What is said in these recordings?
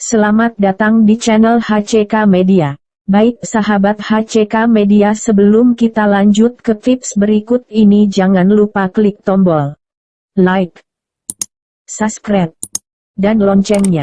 Selamat datang di channel HCK Media. Baik sahabat HCK Media, sebelum kita lanjut ke tips berikut ini, jangan lupa klik tombol like, subscribe, dan loncengnya,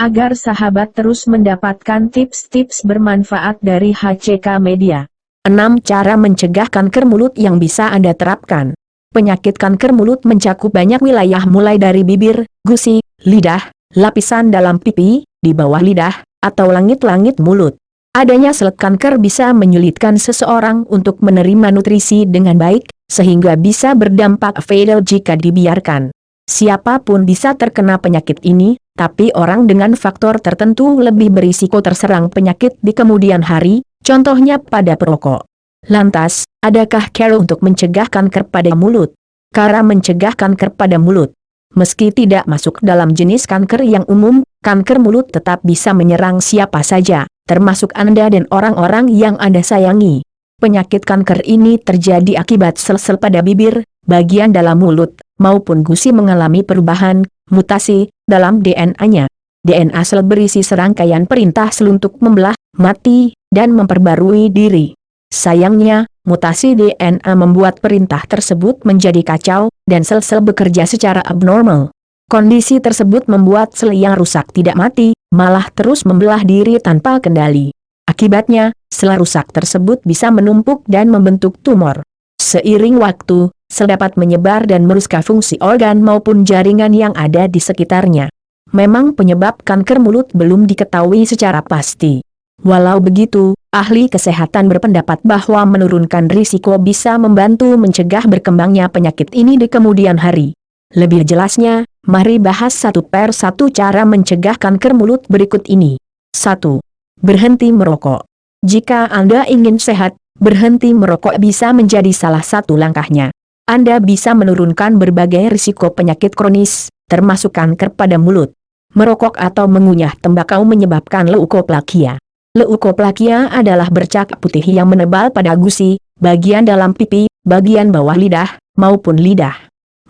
agar sahabat terus mendapatkan tips-tips bermanfaat dari HCK Media. 6 cara mencegah kanker mulut yang bisa Anda terapkan. Penyakit kanker mulut mencakup banyak wilayah mulai dari bibir, gusi, lidah, lapisan dalam pipi, di bawah lidah, atau langit-langit mulut. Adanya sel kanker bisa menyulitkan seseorang untuk menerima nutrisi dengan baik, sehingga bisa berdampak fatal jika dibiarkan. Siapapun bisa terkena penyakit ini, tapi orang dengan faktor tertentu lebih berisiko terserang penyakit di kemudian hari, contohnya pada perokok. Lantas, adakah cara untuk mencegah kanker pada mulut? Cara mencegah kanker pada mulut. Meski tidak masuk dalam jenis kanker yang umum, kanker mulut tetap bisa menyerang siapa saja, termasuk Anda dan orang-orang yang Anda sayangi. Penyakit kanker ini terjadi akibat sel-sel pada bibir, bagian dalam mulut, maupun gusi mengalami perubahan, mutasi, dalam DNA-nya. DNA sel berisi serangkaian perintah sel untuk membelah, mati, dan memperbarui diri. Sayangnya, mutasi DNA membuat perintah tersebut menjadi kacau, dan sel-sel bekerja secara abnormal. Kondisi tersebut membuat sel yang rusak tidak mati, malah terus membelah diri tanpa kendali. Akibatnya, sel rusak tersebut bisa menumpuk dan membentuk tumor. Seiring waktu, sel dapat menyebar dan merusak fungsi organ maupun jaringan yang ada di sekitarnya. Memang penyebab kanker mulut belum diketahui secara pasti. Walau begitu, ahli kesehatan berpendapat bahwa menurunkan risiko bisa membantu mencegah berkembangnya penyakit ini di kemudian hari. Lebih jelasnya, mari bahas satu per satu cara mencegah kanker mulut berikut ini. 1. Berhenti merokok. Jika Anda ingin sehat, berhenti merokok bisa menjadi salah satu langkahnya. Anda bisa menurunkan berbagai risiko penyakit kronis, termasuk kanker pada mulut. Merokok atau mengunyah tembakau menyebabkan leukoplakia. Leukoplakia adalah bercak putih yang menebal pada gusi, bagian dalam pipi, bagian bawah lidah, maupun lidah.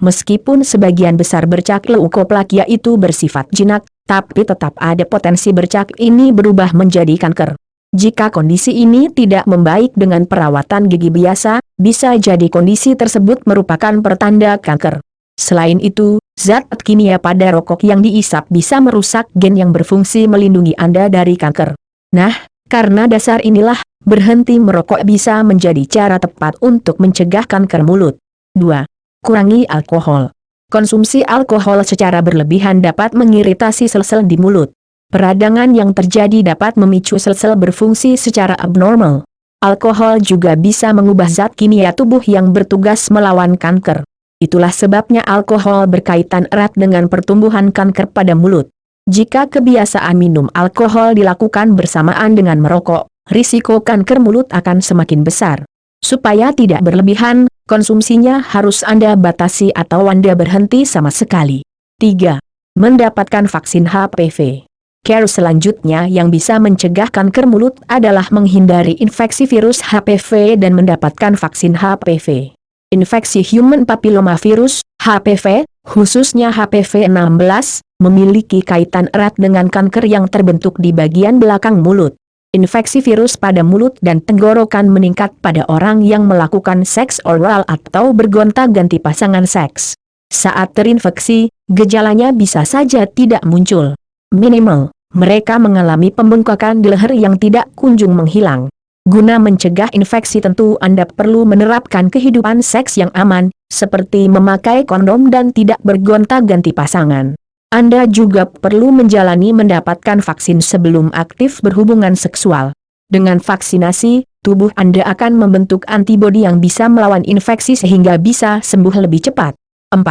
Meskipun sebagian besar bercak leukoplakia itu bersifat jinak, tapi tetap ada potensi bercak ini berubah menjadi kanker. Jika kondisi ini tidak membaik dengan perawatan gigi biasa, bisa jadi kondisi tersebut merupakan pertanda kanker. Selain itu, zat kimia pada rokok yang diisap bisa merusak gen yang berfungsi melindungi Anda dari kanker. Nah, karena dasar inilah, berhenti merokok bisa menjadi cara tepat untuk mencegah kanker mulut. 2. Kurangi alkohol. Konsumsi alkohol secara berlebihan dapat mengiritasi sel-sel di mulut. Peradangan yang terjadi dapat memicu sel-sel berfungsi secara abnormal. Alkohol juga bisa mengubah zat kimia tubuh yang bertugas melawan kanker. Itulah sebabnya alkohol berkaitan erat dengan pertumbuhan kanker pada mulut. Jika kebiasaan minum alkohol dilakukan bersamaan dengan merokok, risiko kanker mulut akan semakin besar. Supaya tidak berlebihan, konsumsinya harus Anda batasi atau Anda berhenti sama sekali. 3. Mendapatkan vaksin HPV. Cara selanjutnya yang bisa mencegah kanker mulut adalah menghindari infeksi virus HPV dan mendapatkan vaksin HPV. Infeksi Human Papillomavirus, HPV, khususnya HPV 16, memiliki kaitan erat dengan kanker yang terbentuk di bagian belakang mulut. Infeksi virus pada mulut dan tenggorokan meningkat pada orang yang melakukan seks oral atau bergonta-ganti pasangan seks. Saat terinfeksi, gejalanya bisa saja tidak muncul. Minimal, mereka mengalami pembengkakan di leher yang tidak kunjung menghilang. Guna mencegah infeksi tentu Anda perlu menerapkan kehidupan seks yang aman, seperti memakai kondom dan tidak bergonta-ganti pasangan. Anda juga perlu mendapatkan vaksin sebelum aktif berhubungan seksual. Dengan vaksinasi, tubuh Anda akan membentuk antibodi yang bisa melawan infeksi sehingga bisa sembuh lebih cepat. 4.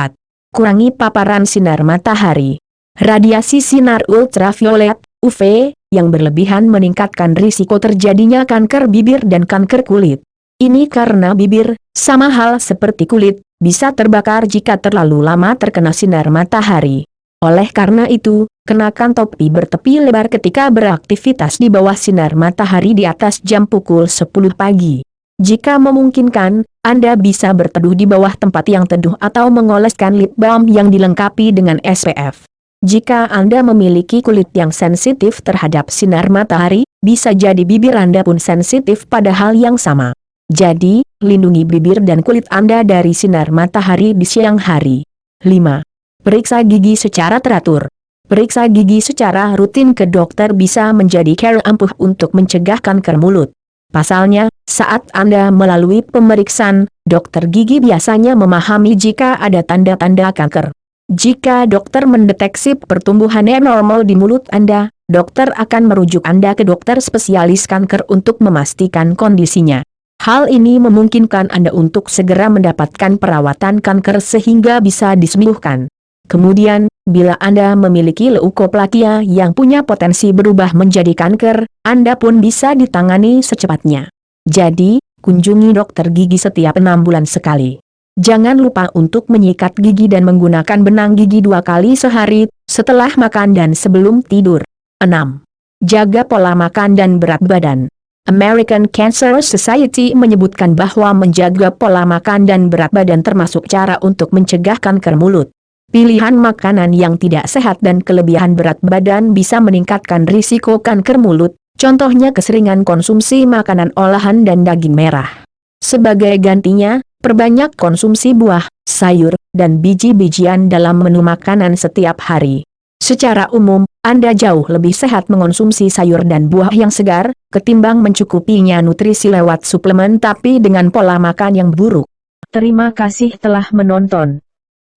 Kurangi paparan sinar matahari. Radiasi sinar ultraviolet, UV, yang berlebihan meningkatkan risiko terjadinya kanker bibir dan kanker kulit. Ini karena bibir, sama hal seperti kulit, bisa terbakar jika terlalu lama terkena sinar matahari. Oleh karena itu, kenakan topi bertepi lebar ketika beraktivitas di bawah sinar matahari di atas jam pukul 10 pagi. Jika memungkinkan, Anda bisa berteduh di bawah tempat yang teduh atau mengoleskan lip balm yang dilengkapi dengan SPF. Jika Anda memiliki kulit yang sensitif terhadap sinar matahari, bisa jadi bibir Anda pun sensitif pada hal yang sama. Jadi, lindungi bibir dan kulit Anda dari sinar matahari di siang hari. 5. Periksa gigi secara teratur. Periksa gigi secara rutin ke dokter bisa menjadi cara ampuh untuk mencegah kanker mulut. Pasalnya, saat Anda melalui pemeriksaan, dokter gigi biasanya memahami jika ada tanda-tanda kanker. Jika dokter mendeteksi pertumbuhan abnormal di mulut Anda, dokter akan merujuk Anda ke dokter spesialis kanker untuk memastikan kondisinya. Hal ini memungkinkan Anda untuk segera mendapatkan perawatan kanker sehingga bisa disembuhkan. Kemudian, bila Anda memiliki leukoplakia yang punya potensi berubah menjadi kanker, Anda pun bisa ditangani secepatnya. Jadi, kunjungi dokter gigi setiap 6 bulan sekali. Jangan lupa untuk menyikat gigi dan menggunakan benang gigi 2 kali sehari, setelah makan dan sebelum tidur. 6. Jaga pola makan dan berat badan. American Cancer Society menyebutkan bahwa menjaga pola makan dan berat badan termasuk cara untuk mencegah kanker mulut. Pilihan makanan yang tidak sehat dan kelebihan berat badan bisa meningkatkan risiko kanker mulut, contohnya keseringan konsumsi makanan olahan dan daging merah. Sebagai gantinya, perbanyak konsumsi buah, sayur, dan biji-bijian dalam menu makanan setiap hari. Secara umum, Anda jauh lebih sehat mengonsumsi sayur dan buah yang segar, ketimbang mencukupinya nutrisi lewat suplemen tapi dengan pola makan yang buruk. Terima kasih telah menonton.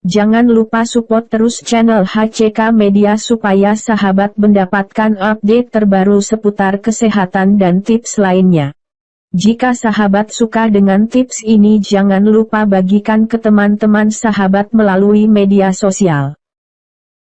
Jangan lupa support terus channel HCK Media supaya sahabat mendapatkan update terbaru seputar kesehatan dan tips lainnya. Jika sahabat suka dengan tips ini jangan lupa bagikan ke teman-teman sahabat melalui media sosial.